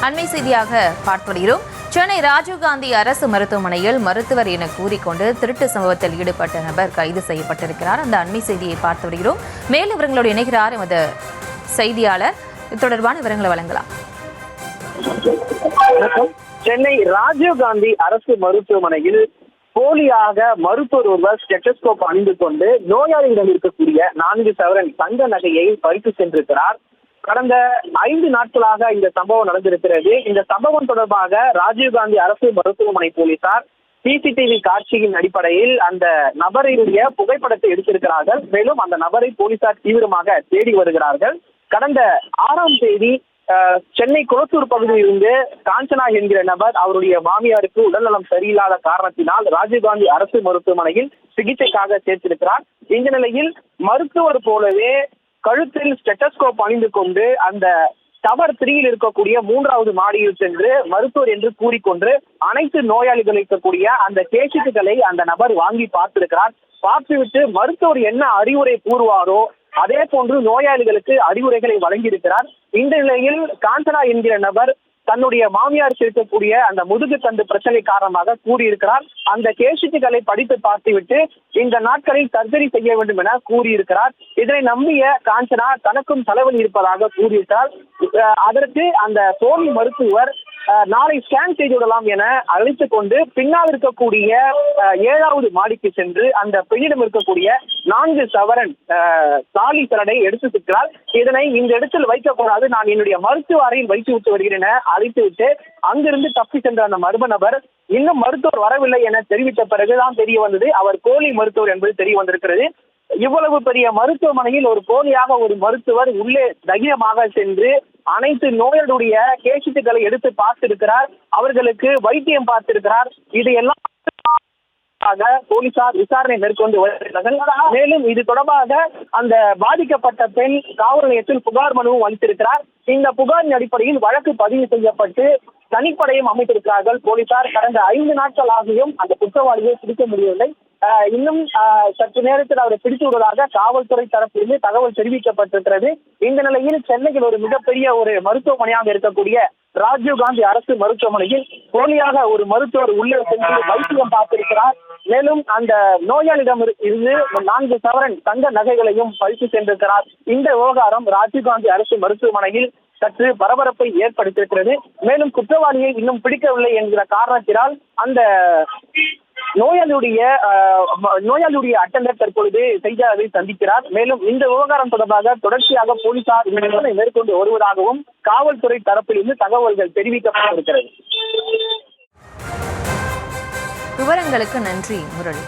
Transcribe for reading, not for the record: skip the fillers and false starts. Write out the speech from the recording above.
அண்மை செய்தியாக பார்த்துள்ளோம். சென்னை ராஜீவ்காந்தி அரசு மருத்துவமனையில் மருத்துவர் என கூறிக்கொண்டு திருட்டு சம்பவத்தில் ஈடுபட்ட நபர் கைது செய்யப்பட்டிருக்கிறார். அந்த அண்மை செய்தியை பார்த்து வருகிறோம். மேலும் விவரங்களோடு இணைகிறார் எமது செய்தியாளர். இது தொடர்பான விவரங்களை வழங்கலாம். சென்னை ராஜீவ்காந்தி அரசு மருத்துவமனையில் போலியாக மருத்துவர் ஒருவர் ஸ்டெத்தோஸ்கோப் அணிந்து கொண்டு நோயாளியிடம் இருக்கக்கூடிய 4 சவரன் தங்க நகையை பறித்து சென்றிருக்கிறார். கடந்த 5 நாட்களாக இந்த சம்பவம் நடந்திருக்கிறது. இந்த சம்பவம் தொடர்பாக ராஜீவ்காந்தி அரசு மருத்துவமனை போலீசார் சிசிடிவி காட்சியின் அடிப்படையில் அந்த நபருடைய புகைப்படத்தை எடுத்திருக்கிறார்கள். மேலும் அந்த நபரை போலீசார் தீவிரமாக தேடி வருகிறார்கள். கடந்த 6ஆம் தேதி சென்னை குளத்தூர் பகுதியில் இருந்து காஞ்சனா என்கிற நபர் அவருடைய மாமியாருக்கு உடல்நலம் சரியில்லாத காரணத்தினால் ராஜீவ்காந்தி அரசு மருத்துவமனையில் சிகிச்சைக்காக சேர்த்திருக்கிறார். இந்த நிலையில் மருத்துவர் போலவே கழுத்தில் ஸ்டெத்தோஸ்கோப் அணிந்து கொண்டு அந்த டவர் 3யில் இருக்கக்கூடிய 3வது மாடியில் சென்று மருத்துவர் என்று கூறிக்கொண்டு அனைத்து நோயாளிகள் இருக்கக்கூடிய அந்த கேஷீட்டுகளை அந்த நபர் வாங்கி பார்த்திருக்கிறார். பார்த்துவிட்டு மருத்துவர் என்ன அறிவுரை கூறுவாரோ அதே போன்று நோயாளிகளுக்கு அறிவுரைகளை வழங்கியிருக்கிறார். இந்த நிலையில் காஞ்சனா என்கிற நபர் தன்னுடைய மாமியாருக்கு இருக்கக்கூடிய அந்த முதுகு தண்டு பிரச்சனை காரணமாக கூறியிருக்கிறார். அந்த கேஷீட்டுகளை படித்து பார்த்துவிட்டு இந்த நாட்களில் சர்ஜரி செய்ய வேண்டும் என கூறியிருக்கிறார். இதனை நம்பிய காஞ்சனா தனக்கும் தலைவலி இருப்பதாக கூறியிருக்கிறார். அதற்கு அந்த போலி மருத்துவர் நாளை ஸ்கேன் செய்து விடலாம் என அழைத்துக் கொண்டு பின்னால் இருக்கக்கூடிய 7வது மாடிக்கு சென்று அந்த பெண்ணிடம் இருக்கக்கூடிய 4 சவரன் தாலி சரடை எடுத்துக்கிறார். இதனை இந்த இடத்தில் வைக்கக்கூடாது, நான் என்னுடைய மருத்துவ அறையில் வைத்து விட்டு வருகிறேன் என அழைத்துவிட்டு அங்கிருந்து தப்பி சென்ற அந்த மர்ம நபர் இன்னும் மருத்துவர் வரவில்லை என தெரிவித்த பிறகுதான் தெரிய வந்தது அவர் போலி மருத்துவர் என்பது தெரிய வந்திருக்கிறது. இவ்வளவு பெரிய மருத்துவமனையில் ஒரு போலியாக ஒரு மருத்துவர் உள்ளே தைரியமாக சென்று அனைத்து நோயாளியுடைய கேஷீட்டுகளை எடுத்து பார்த்திருக்கிறார். அவர்களுக்கு வைத்தியம் பார்த்திருக்கிறார். இதையெல்லாம் போலீசார் விசாரணை மேற்கொண்டு வருகிறார்கள். மேலும் இது தொடர்பாக அந்த பாதிக்கப்பட்ட பெண் காவல் நிலையத்தில் புகார் மனுவும் அளித்திருக்கிறார். இந்த புகாரின் அடிப்படையில் வழக்கு பதிவு செய்யப்பட்டு தனிப்படையும் அமைத்திருக்கிறார்கள் போலீசார். கடந்த 5 நாட்கள் ஆகியும் அந்த குற்றவாளியை பிடிக்க முடியவில்லை. இன்னும் சற்று நேரத்தில் அவரை பிடித்து விடுவதாக காவல்துறை தரப்பிலிருந்து தகவல் தெரிவிக்கப்பட்டிருக்கிறது. இந்த நிலையில் சென்னையில் ஒரு மிகப்பெரிய ஒரு மருத்துவமனையாக இருக்கக்கூடிய ராஜீவ்காந்தி அரசு மருத்துவமனையில் போலியாக ஒரு மருத்துவர் உள்ளே சென்று வைத்தியம் பார்த்திருக்கிறார். மேலும் அந்த நோயாளியிடம் இருந்து 4 சவரன் தங்க நகைகளையும் பறித்து சென்றிருக்கிறார். இந்த விவகாரம் ராஜீவ்காந்தி அரசு மருத்துவமனையில் சற்று பரபரப்பை ஏற்படுத்தியிருக்கிறது. மேலும் குற்றவாளியை இன்னும் பிடிக்கவில்லை என்கிற காரணத்தினால் அந்த நோயாளியுடைய அட்டண்டர் தற்பொழுது செய்தியாளரை சந்திக்கிறார். மேலும் இந்த விவகாரம் தொடர்பாக தொடர்ச்சியாக போலீசார் விசாரணை மேற்கொண்டு வருவதாகவும் காவல்துறை தரப்பிலிருந்து தகவல்கள் தெரிவிக்கப்பட்டிருக்கிறது. விவரங்களுக்கு நன்றி முரளி.